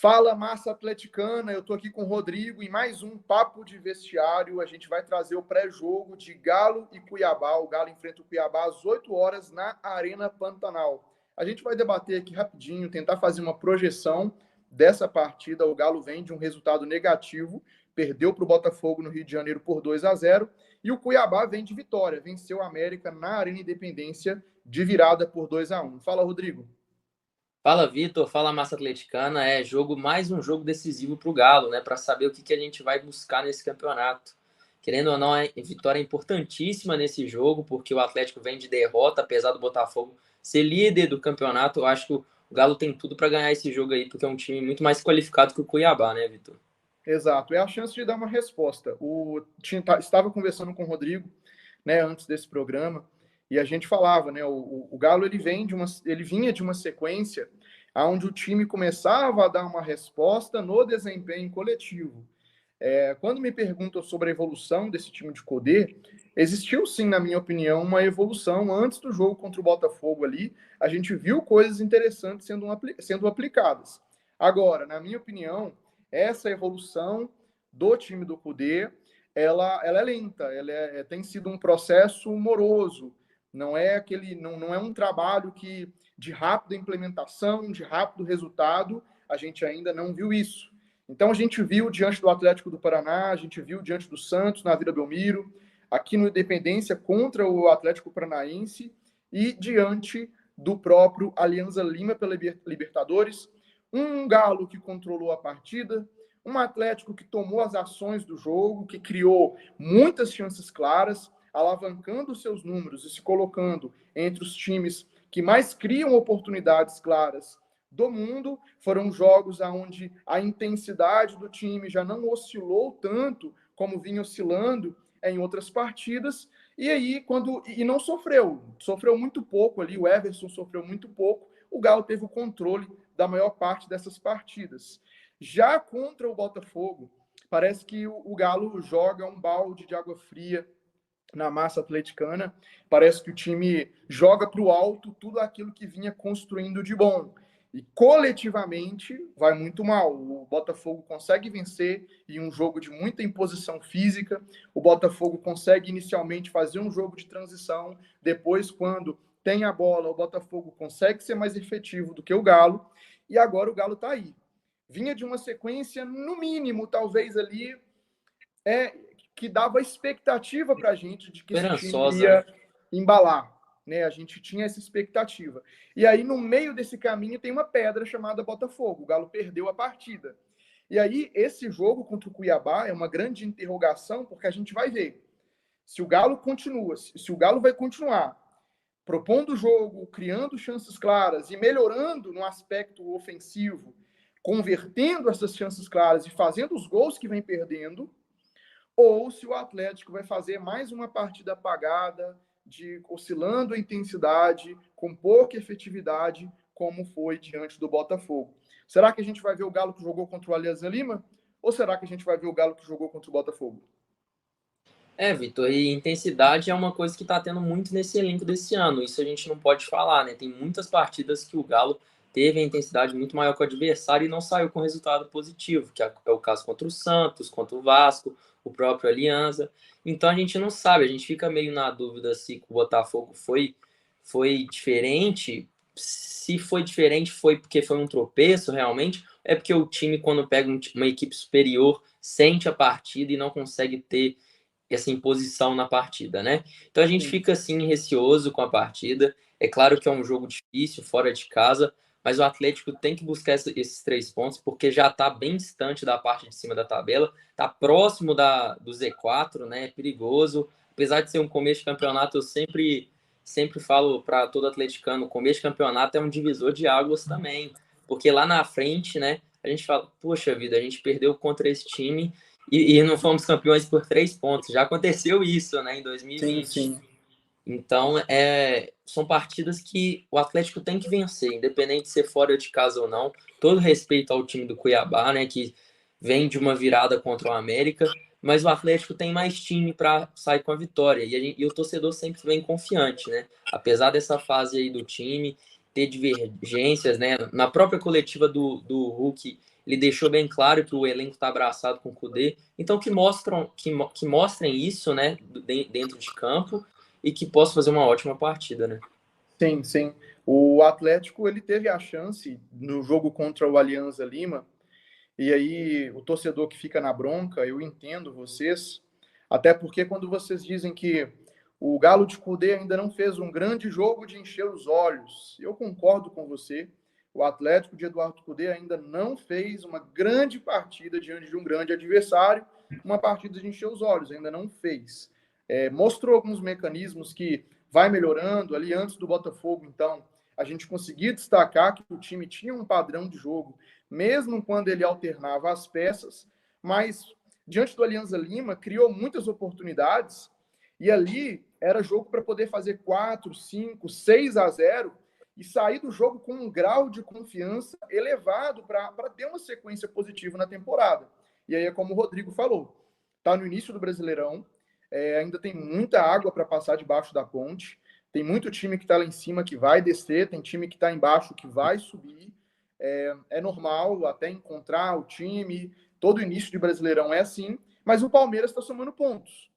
Fala, massa atleticana, eu estou aqui com o Rodrigo em mais um Papo de Vestiário. A gente vai trazer o pré-jogo de Galo e Cuiabá. O Galo enfrenta o Cuiabá às 8 horas na Arena Pantanal. A gente vai debater aqui rapidinho, tentar fazer uma projeção dessa partida. O Galo vem de um resultado negativo, perdeu para o Botafogo no Rio de Janeiro por 2-0. E o Cuiabá vem de vitória, venceu o América na Arena Independência de virada por 2-1. Fala, Rodrigo. Fala, Vitor. Fala, massa atleticana. Mais um jogo decisivo para o Galo, né? Para saber o que a gente vai buscar nesse campeonato. Querendo ou não, a vitória é importantíssima nesse jogo, porque o Atlético vem de derrota, apesar do Botafogo ser líder do campeonato. Eu acho que o Galo tem tudo para ganhar esse jogo aí, porque é um time muito mais qualificado que o Cuiabá, né, Vitor? Exato, é a chance de dar uma resposta. Estava conversando com o Rodrigo, né, antes desse programa, e a gente falava, né, o Galo ele vinha de uma sequência onde o time começava a dar uma resposta no desempenho coletivo. Quando me perguntam sobre a evolução desse time de Cudê, existiu sim, na minha opinião, uma evolução antes do jogo contra o Botafogo ali. A gente viu coisas interessantes sendo aplicadas. Agora, na minha opinião, essa evolução do time do Cudê, ela é lenta, tem sido um processo moroso. Não é um trabalho de rápida implementação, de rápido resultado. A gente ainda não viu isso. Então, a gente viu diante do Atlético do Paraná, a gente viu diante do Santos, na Vila Belmiro, aqui no Independência contra o Atlético Paranaense e diante do próprio Alianza Lima pela Libertadores. Um Galo que controlou a partida, um Atlético que tomou as ações do jogo, que criou muitas chances claras, alavancando seus números e se colocando entre os times que mais criam oportunidades claras do mundo. Foram jogos onde a intensidade do time já não oscilou tanto como vinha oscilando em outras partidas, e aí não sofreu muito pouco ali, o Everson sofreu muito pouco, o Galo teve o controle da maior parte dessas partidas. Já contra o Botafogo, parece que o Galo joga um balde de água fria na massa atleticana, parece que o time joga para o alto tudo aquilo que vinha construindo de bom. E coletivamente vai muito mal. O Botafogo consegue vencer em um jogo de muita imposição física. O Botafogo consegue inicialmente fazer um jogo de transição. Depois, quando tem a bola, o Botafogo consegue ser mais efetivo do que o Galo. E agora o Galo está aí. Vinha de uma sequência, no mínimo, talvez ali, que dava expectativa para a gente de que esse time ia embalar. Né? A gente tinha essa expectativa. E aí, no meio desse caminho, tem uma pedra chamada Botafogo. O Galo perdeu a partida. E aí, esse jogo contra o Cuiabá é uma grande interrogação, porque a gente vai ver se o Galo continua, se o Galo vai continuar propondo o jogo, criando chances claras e melhorando no aspecto ofensivo, convertendo essas chances claras e fazendo os gols que vem perdendo, ou se o Atlético vai fazer mais uma partida apagada, oscilando a intensidade, com pouca efetividade, como foi diante do Botafogo. Será que a gente vai ver o Galo que jogou contra o Alianza Lima? Ou será que a gente vai ver o Galo que jogou contra o Botafogo? Vitor, e intensidade é uma coisa que está tendo muito nesse elenco desse ano. Isso a gente não pode falar, né? Tem muitas partidas que o Galo teve a intensidade muito maior que o adversário e não saiu com resultado positivo, que é o caso contra o Santos, contra o Vasco, o próprio Alianza. Então a gente não sabe, a gente fica meio na dúvida se o Botafogo foi diferente. Se foi diferente, foi porque foi um tropeço realmente, é porque o time, quando pega uma equipe superior, sente a partida e não consegue ter essa imposição na partida, né? Então a gente fica assim receoso com a partida. É claro que é um jogo difícil, fora de casa, mas o Atlético tem que buscar esses 3 pontos, porque já está bem distante da parte de cima da tabela, está próximo do Z4, né? É perigoso. Apesar de ser um começo de campeonato, eu sempre falo para todo atleticano, o começo de campeonato é um divisor de águas também, porque lá na frente, né? A gente fala, poxa vida, a gente perdeu contra esse time e não fomos campeões por 3 pontos. Já aconteceu isso, né, em 2020. Sim. Então, são partidas que o Atlético tem que vencer, independente de ser fora de casa ou não. Todo respeito ao time do Cuiabá, né, que vem de uma virada contra o América, mas o Atlético tem mais time para sair com a vitória. E o torcedor sempre vem confiante, né? Apesar dessa fase aí do time ter divergências, né? Na própria coletiva do Hulk, ele deixou bem claro que o elenco está abraçado com o Kudê. Então, que mostrem isso, né, dentro de campo e que possa fazer uma ótima partida, né? Sim, sim. O Atlético, ele teve a chance no jogo contra o Alianza Lima, e aí o torcedor que fica na bronca, eu entendo vocês, até porque quando vocês dizem que o Galo de Kudê ainda não fez um grande jogo de encher os olhos, eu concordo com você. O Atlético de Eduardo Cudê ainda não fez uma grande partida diante de um grande adversário, uma partida de encher os olhos, ainda não fez. Mostrou alguns mecanismos que vai melhorando. Ali antes do Botafogo, então, a gente conseguia destacar que o time tinha um padrão de jogo, mesmo quando ele alternava as peças, mas diante do Alianza Lima, criou muitas oportunidades, e ali era jogo para poder fazer 4, 5, 6-0 e sair do jogo com um grau de confiança elevado para ter uma sequência positiva na temporada. E aí é como o Rodrigo falou, está no início do Brasileirão, ainda tem muita água para passar debaixo da ponte, tem muito time que está lá em cima que vai descer, tem time que está embaixo que vai subir. É normal até encontrar o time, todo início de Brasileirão é assim, mas o Palmeiras está somando pontos.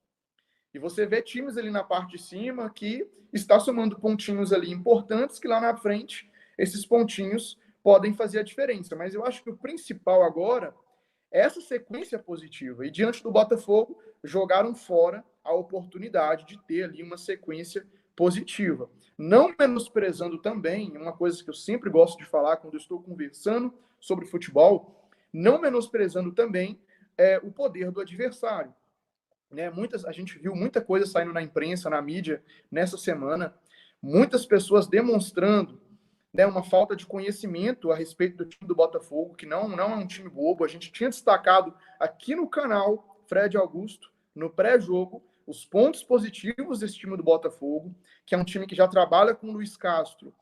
E você vê times ali na parte de cima que está somando pontinhos ali importantes, que lá na frente esses pontinhos podem fazer a diferença. Mas eu acho que o principal agora é essa sequência positiva. E diante do Botafogo, jogaram fora a oportunidade de ter ali uma sequência positiva. Não menosprezando também, uma coisa que eu sempre gosto de falar quando eu estou conversando sobre futebol, não menosprezando também o poder do adversário. Né? A gente viu muita coisa saindo na imprensa, na mídia, nessa semana, muitas pessoas demonstrando, né, uma falta de conhecimento a respeito do time do Botafogo, que não é um time bobo. A gente tinha destacado aqui no canal, Fred Augusto, no pré-jogo, os pontos positivos desse time do Botafogo, que é um time que já trabalha com o Luiz Castro,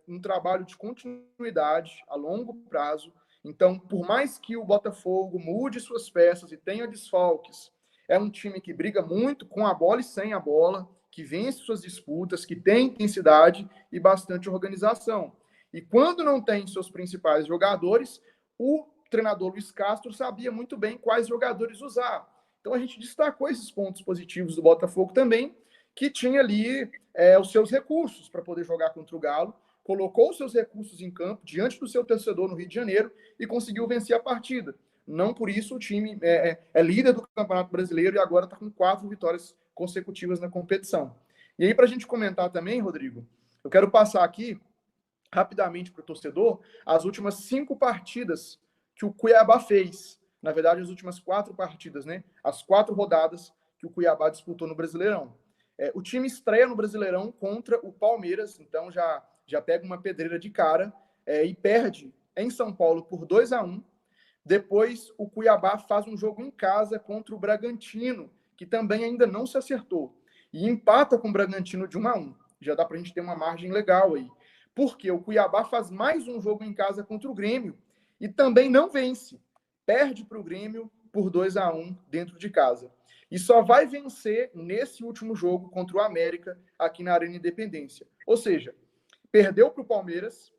um trabalho de continuidade a longo prazo. Então, por mais que o Botafogo mude suas peças e tenha desfalques, é um time que briga muito com a bola e sem a bola, que vence suas disputas, que tem intensidade e bastante organização. E quando não tem seus principais jogadores, o treinador Luiz Castro sabia muito bem quais jogadores usar. Então a gente destacou esses pontos positivos do Botafogo também, que tinha ali os seus recursos para poder jogar contra o Galo, colocou os seus recursos em campo diante do seu torcedor no Rio de Janeiro e conseguiu vencer a partida. Não por isso o time é líder do Campeonato Brasileiro e agora está com 4 vitórias consecutivas na competição. E aí, para a gente comentar também, Rodrigo, eu quero passar aqui rapidamente para o torcedor as últimas 5 partidas que o Cuiabá fez. Na verdade, as últimas 4 partidas, né? As 4 rodadas que o Cuiabá disputou no Brasileirão. O time estreia no Brasileirão contra o Palmeiras, então já pega uma pedreira de cara e perde em São Paulo por 2-1. Depois, o Cuiabá faz um jogo em casa contra o Bragantino, que também ainda não se acertou. E empata com o Bragantino de 1-1. Já dá para a gente ter uma margem legal aí. Porque o Cuiabá faz mais um jogo em casa contra o Grêmio e também não vence. Perde para o Grêmio por 2-1 dentro de casa. E só vai vencer nesse último jogo contra o América, aqui na Arena Independência. Ou seja, perdeu para o Palmeiras,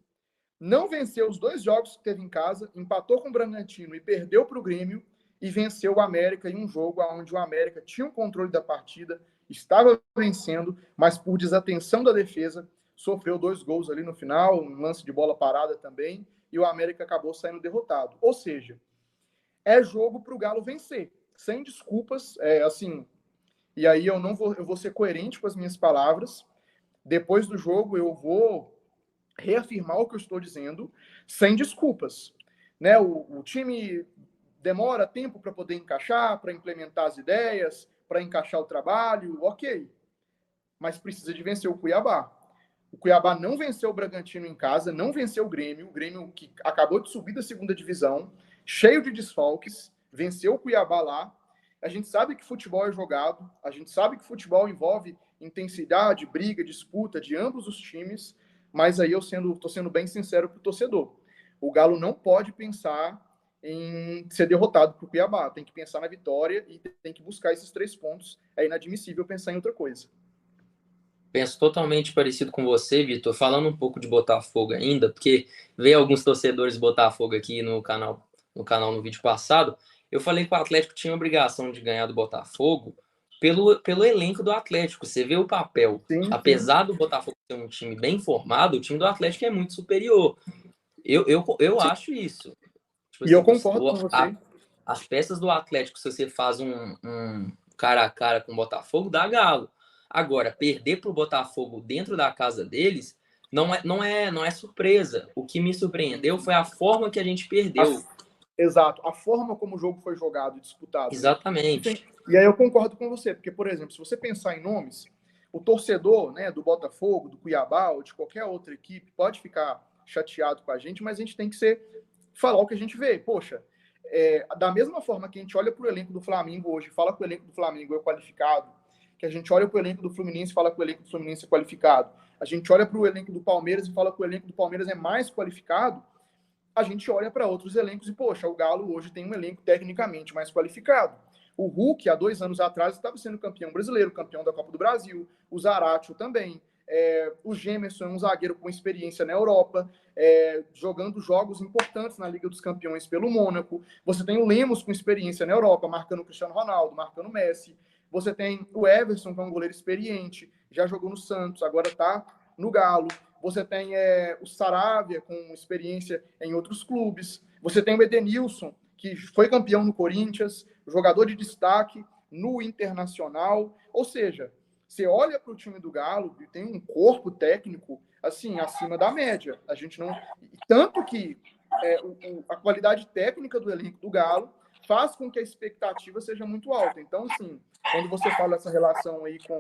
não venceu os 2 jogos que teve em casa, empatou com o Bragantino e perdeu para o Grêmio, e venceu o América em um jogo onde o América tinha o controle da partida, estava vencendo, mas por desatenção da defesa, sofreu 2 gols ali no final, um lance de bola parada também, e o América acabou saindo derrotado. Ou seja, é jogo para o Galo vencer, sem desculpas, assim. E aí eu vou ser coerente com as minhas palavras. Depois do jogo eu vou reafirmar o que eu estou dizendo, sem desculpas. Né? O time demora tempo para poder encaixar, para implementar as ideias, para encaixar o trabalho, ok. Mas precisa de vencer o Cuiabá. O Cuiabá não venceu o Bragantino em casa, não venceu o Grêmio que acabou de subir da 2ª divisão, cheio de desfalques, venceu o Cuiabá lá. A gente sabe que futebol é jogado, a gente sabe que futebol envolve intensidade, briga, disputa de ambos os times, mas aí eu estou sendo bem sincero para o torcedor. O Galo não pode pensar em ser derrotado para o Cuiabá, tem que pensar na vitória e tem que buscar esses 3 pontos. É inadmissível pensar em outra coisa. Penso totalmente parecido com você, Vitor, falando um pouco de Botafogo ainda, porque veio alguns torcedores de Botafogo aqui no canal no canal no vídeo passado, eu falei que o Atlético tinha a obrigação de ganhar do Botafogo pelo elenco do Atlético. Você vê o papel. Sim, sim. Apesar do Botafogo ser um time bem formado, o time do Atlético é muito superior. Eu Sim. acho isso. Tipo E eu assim, concordo com você. as peças do Atlético, se você faz um cara a cara com o Botafogo, dá galo. Agora, perder para o Botafogo dentro da casa deles não é surpresa. O que me surpreendeu foi a forma que a gente perdeu. Exato, a forma como o jogo foi jogado e disputado, né? Exatamente. E aí eu concordo com você, porque, por exemplo, se você pensar em nomes, o torcedor, né, do Botafogo, do Cuiabá ou de qualquer outra equipe pode ficar chateado com a gente, mas a gente tem que falar o que a gente vê. Poxa, da mesma forma que a gente olha para o elenco do Flamengo hoje, fala que o elenco do Flamengo é qualificado, que a gente olha para o elenco do Fluminense e fala que o elenco do Fluminense é qualificado, a gente olha para o elenco do Palmeiras e fala que o elenco do Palmeiras é mais qualificado, a gente olha para outros elencos e, poxa, o Galo hoje tem um elenco tecnicamente mais qualificado. O Hulk, há 2 anos atrás, estava sendo campeão brasileiro, campeão da Copa do Brasil. O Zaratio também. O Gemerson é um zagueiro com experiência na Europa, jogando jogos importantes na Liga dos Campeões pelo Mônaco. Você tem o Lemos com experiência na Europa, marcando o Cristiano Ronaldo, marcando o Messi. Você tem o Everson, que é um goleiro experiente, já jogou no Santos, agora está no Galo. Você tem o Saravia, com experiência em outros clubes. Você tem o Edenilson, que foi campeão no Corinthians, jogador de destaque no Internacional. Ou seja, você olha para o time do Galo e tem um corpo técnico assim acima da média. A gente não, tanto que a qualidade técnica do elenco do Galo faz com que a expectativa seja muito alta. Então, assim, quando você fala essa relação aí com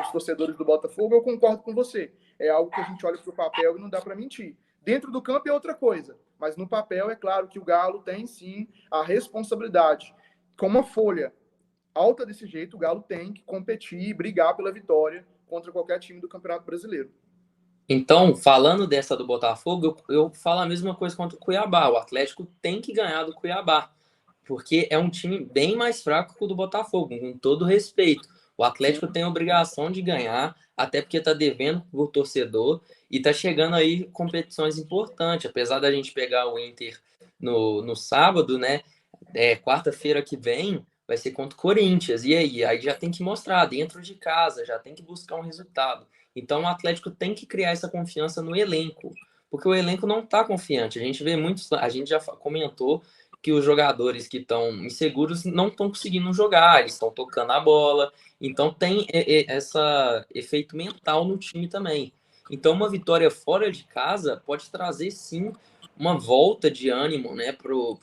os torcedores do Botafogo, eu concordo com você. É algo que a gente olha para o papel e não dá para mentir. Dentro do campo é outra coisa, mas no papel é claro que o Galo tem sim a responsabilidade. Com uma folha alta desse jeito, o Galo tem que competir e brigar pela vitória contra qualquer time do Campeonato Brasileiro. Então, falando dessa do Botafogo, eu falo a mesma coisa contra o Cuiabá. O Atlético tem que ganhar do Cuiabá, porque é um time bem mais fraco que o do Botafogo, com todo respeito. O Atlético Sim, tem a obrigação de ganhar, até porque está devendo para o torcedor e está chegando aí competições importantes. Apesar da gente pegar o Inter no sábado, né? Quarta-feira que vem vai ser contra o Corinthians. E aí? Aí já tem que mostrar dentro de casa, já tem que buscar um resultado. Então o Atlético tem que criar essa confiança no elenco, porque o elenco não está confiante. A gente vê muitos, a gente já comentou que os jogadores que estão inseguros não estão conseguindo jogar, eles estão tocando a bola. Então tem esse efeito mental no time também. Então uma vitória fora de casa pode trazer sim uma volta de ânimo, né, pro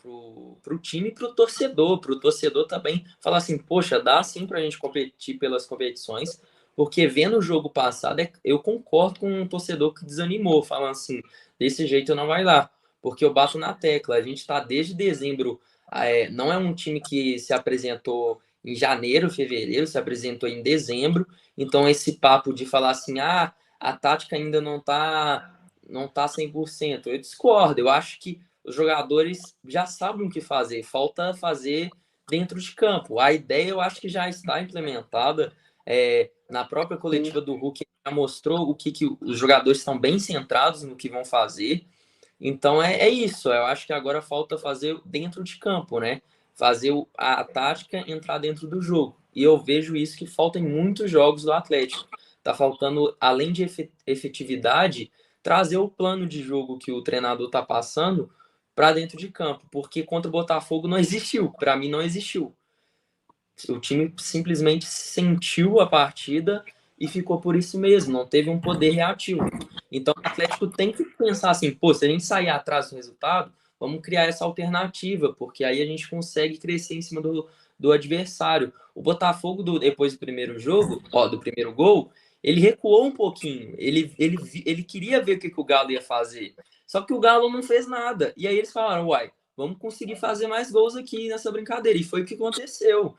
time e pro torcedor também falar assim, poxa, dá sim pra gente competir pelas competições, porque vendo o jogo passado, eu concordo com um torcedor que desanimou, falando assim, desse jeito não vai dar, porque eu bato na tecla, a gente tá desde dezembro, não é um time que se apresentou em janeiro, fevereiro, se apresentou em dezembro, então esse papo de falar assim, a tática ainda não tá 100%. Eu discordo. Eu acho que os jogadores já sabem o que fazer. Falta fazer dentro de campo. A ideia eu acho que já está implementada. Na própria sim. coletiva do Hulk já mostrou que os jogadores estão bem centrados no que vão fazer. Então é isso. Eu acho que agora falta fazer dentro de campo, né? Fazer a tática entrar dentro do jogo. E eu vejo isso que falta em muitos jogos do Atlético. Tá faltando, além de efetividade, trazer o plano de jogo que o treinador tá passando para dentro de campo, porque contra o Botafogo não existiu. Para mim não existiu. O time simplesmente sentiu a partida e ficou por isso mesmo, não teve um poder reativo. Então o Atlético tem que pensar assim, pô, se a gente sair atrás do resultado, vamos criar essa alternativa, porque aí a gente consegue crescer em cima do adversário. O Botafogo, depois do primeiro jogo, do primeiro gol, ele recuou um pouquinho, ele queria ver o que o Galo ia fazer. Só que o Galo não fez nada. E aí eles falaram, uai, vamos conseguir fazer mais gols aqui nessa brincadeira. E foi o que aconteceu.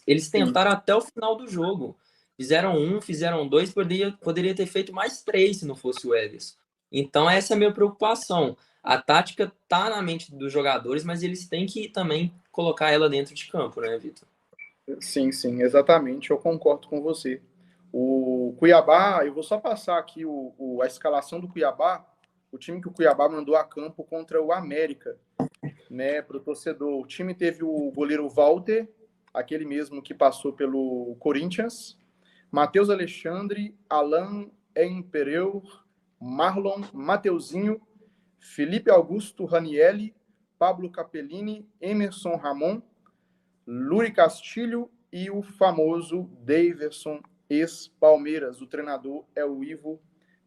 Eles Sim. tentaram até o final do jogo. Fizeram um, fizeram dois, poderia ter feito mais três se não fosse o Ederson. Então, essa é a minha preocupação. A tática tá na mente dos jogadores, mas eles têm que também colocar ela dentro de campo, né, Vitor? Sim, sim, exatamente, eu concordo com você. O Cuiabá, eu vou só passar aqui a escalação do Cuiabá, o time que o Cuiabá mandou a campo contra o América. né, para o torcedor. O time teve o goleiro Walter, aquele mesmo que passou pelo Corinthians, Matheus Alexandre, Alain Empereur, Marlon, Mateuzinho, Felipe Augusto Ranielli, Pablo Capellini, Emerson Ramon, Luri Castilho e o famoso Daverson, ex-Palmeiras. O treinador é o Ivo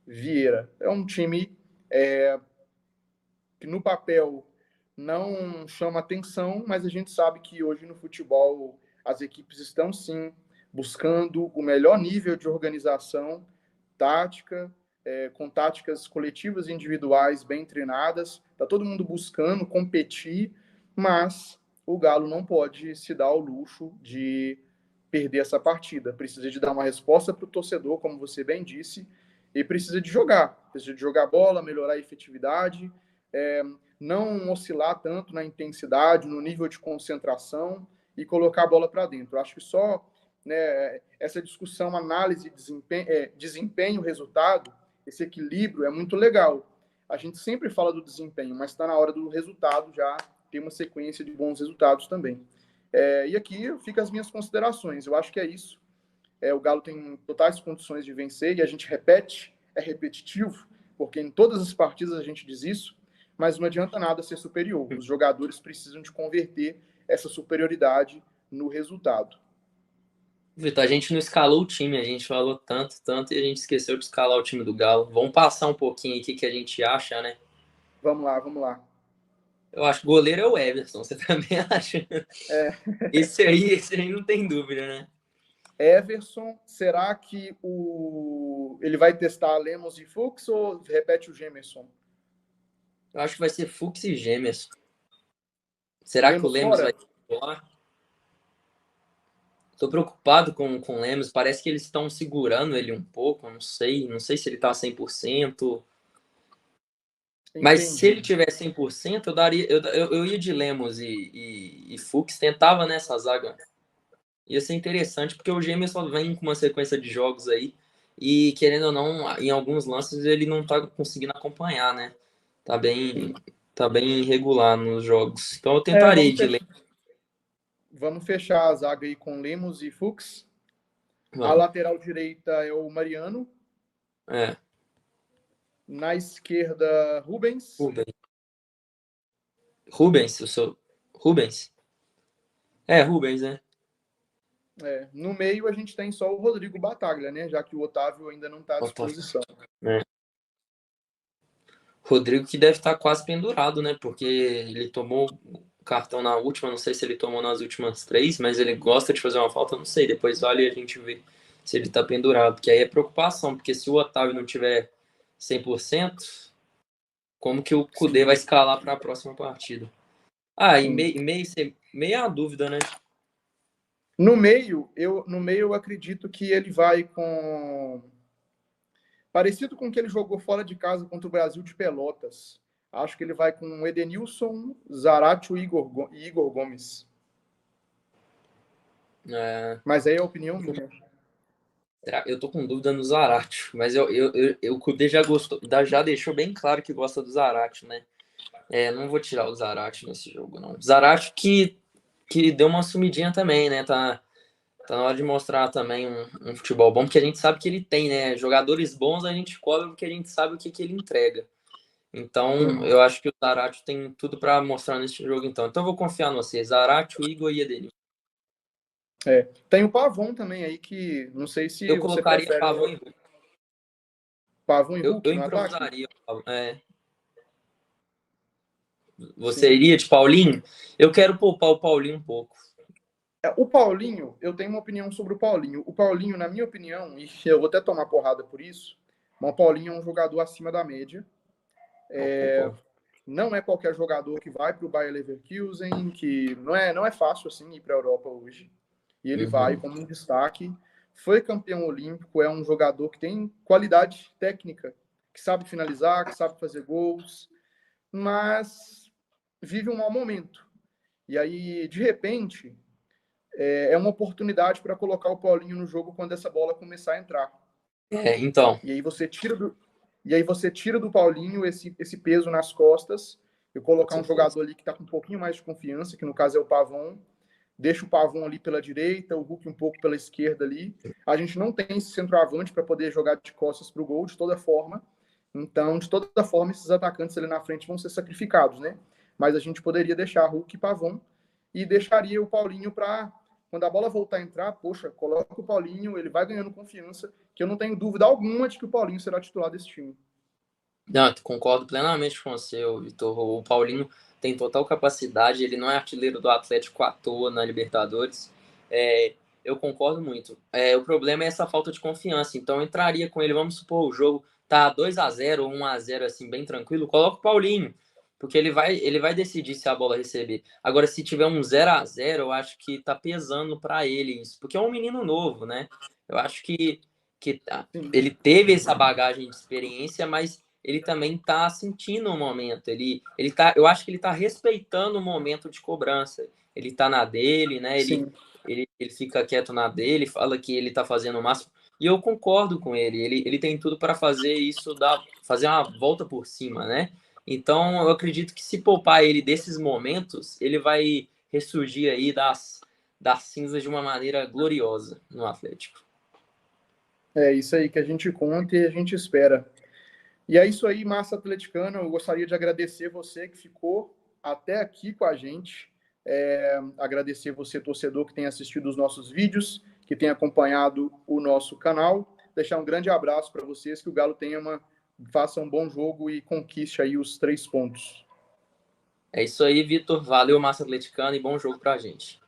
Vieira. É um time que no papel não chama atenção, mas a gente sabe que hoje no futebol as equipes estão sim buscando o melhor nível de organização tática, com táticas coletivas e individuais bem treinadas. Está todo mundo buscando competir, mas o Galo não pode se dar ao luxo de perder essa partida. Precisa de dar uma resposta para o torcedor, como você bem disse, e precisa de jogar. Precisa de jogar bola, melhorar a efetividade, não oscilar tanto na intensidade, no nível de concentração e colocar a bola para dentro. Eu acho que só, né, essa discussão, análise, desempenho, resultado, esse equilíbrio é muito legal. A gente sempre fala do desempenho, mas está na hora do resultado já ter uma sequência de bons resultados também. E aqui ficam as minhas considerações. Eu acho que é isso. O Galo tem totais condições de vencer e a gente repete, é repetitivo, porque em todas as partidas a gente diz isso, mas não adianta nada ser superior. Os jogadores precisam de converter essa superioridade no resultado. Vitor, a gente não escalou o time, a gente falou tanto, tanto, e a gente esqueceu de escalar o time do Galo. Vamos passar um pouquinho aqui que a gente acha, né? Vamos lá, vamos lá. Eu acho que o goleiro é o Everson, você também acha? Esse aí não tem dúvida, né? Everson, será que ele vai testar Lemos e Fux ou repete o Gemerson? Eu acho que vai ser Fux e Gêmeos. Será Lemos que o Lemos fora? vai titular? Tô preocupado com o Lemos. Parece que eles estão segurando ele um pouco. Não sei se ele tá 100%. Mas se ele tiver 100%, eu ia de Lemos e Fux. Tentava nessa zaga. Ia ser interessante, porque o Gemerson vem com uma sequência de jogos aí. E, querendo ou não, em alguns lances ele não tá conseguindo acompanhar, né? Tá bem irregular nos jogos. Então eu tentarei de Lemos. Vamos fechar a zaga aí com Lemos e Fux. A Vamos. lateral direita é o Mariano. É. Na esquerda, Rubens. Rubens, eu sou. Rubens? Rubens, né? No meio a gente tem só o Rodrigo Bataglia, né? Já que o Otávio ainda não está à disposição. Rodrigo que deve estar quase pendurado, né? Porque ele tomou o cartão na última, não sei se ele tomou nas últimas 3, mas ele gosta de fazer uma falta, não sei. Depois vale a gente ver se ele está pendurado, porque aí é preocupação, porque se o Otávio não tiver 100%, como que o Kudê vai escalar para a próxima partida? E meio é a dúvida, né? No meio, eu acredito que ele vai com parecido com o que ele jogou fora de casa contra o Brasil de Pelotas. Acho que ele vai com Edenilson, Zaratio e Igor Gomes. Mas aí é a opinião minha. Eu tô com dúvida no Zaratio, mas o Kudê já deixou bem claro que gosta do Zaratio, né? Não vou tirar o Zaratio nesse jogo, não. Zaratio que deu uma sumidinha também, né? Tá na hora de mostrar também um futebol bom, porque a gente sabe que ele tem, né? Jogadores bons a gente cobra porque a gente sabe o que ele entrega. Então, eu acho que o Zaratio tem tudo para mostrar nesse jogo, então. Então, eu vou confiar no você. Zaratio, Igor e Edenilson. Tem o Pavon também aí, que não sei se eu você colocaria prefere Pavon e Hulk. Pavon e Hulk Eu no ataque. improvisaria. Você iria de Paulinho? Eu quero poupar o Paulinho um pouco. O Paulinho, eu tenho uma opinião sobre o Paulinho. O Paulinho, na minha opinião, e eu vou até tomar porrada por isso, mas o Paulinho é um jogador acima da média. Não é qualquer jogador que vai para o Bayer Leverkusen, que não é fácil assim ir para a Europa hoje. E ele vai como um destaque. Foi campeão olímpico, é um jogador que tem qualidade técnica, que sabe finalizar, que sabe fazer gols, mas vive um mau momento. E aí, de repente, é uma oportunidade para colocar o Paulinho no jogo quando essa bola começar a entrar. Então. E aí você tira do Paulinho esse peso nas costas Eu colocar um jogador ali que está com um pouquinho mais de confiança, que no caso é o Pavon, deixa o Pavon ali pela direita, o Hulk um pouco pela esquerda ali. A gente não tem esse centroavante para poder jogar de costas para o gol, de toda forma. Então, de toda forma, esses atacantes ali na frente vão ser sacrificados, né? Mas a gente poderia deixar Hulk e Pavon e deixaria o Paulinho para, quando a bola voltar a entrar, poxa, coloca o Paulinho, ele vai ganhando confiança, que eu não tenho dúvida alguma de que o Paulinho será titular desse time. Não, concordo plenamente com você, Vitor. O Paulinho tem total capacidade, ele não é artilheiro do Atlético à toa na Libertadores. Eu concordo muito. O problema é essa falta de confiança. Então, eu entraria com ele, vamos supor, o jogo tá 2-0 ou 1-0, assim, bem tranquilo, coloca o Paulinho, porque ele vai decidir se a bola receber. Agora, se tiver um 0-0, eu acho que tá pesando para ele isso, porque é um menino novo, né? Eu acho que ele teve essa bagagem de experiência, mas ele também está sentindo o momento. Eu acho que ele está respeitando o momento de cobrança. Ele está na dele, né? Ele fica quieto na dele, fala que ele está fazendo o máximo. E eu concordo com ele. Ele tem tudo para fazer isso, fazer uma volta por cima, né? Então, eu acredito que se poupar ele desses momentos, ele vai ressurgir aí das cinzas de uma maneira gloriosa no Atlético. É isso aí que a gente conta e a gente espera. E é isso aí, massa atleticana. Eu gostaria de agradecer você que ficou até aqui com a gente. Agradecer você, torcedor, que tem assistido os nossos vídeos, que tem acompanhado o nosso canal. Deixar um grande abraço para vocês, que o Galo faça um bom jogo e conquiste aí os 3 pontos. É isso aí, Vitor. Valeu, massa atleticana, e bom jogo pra gente.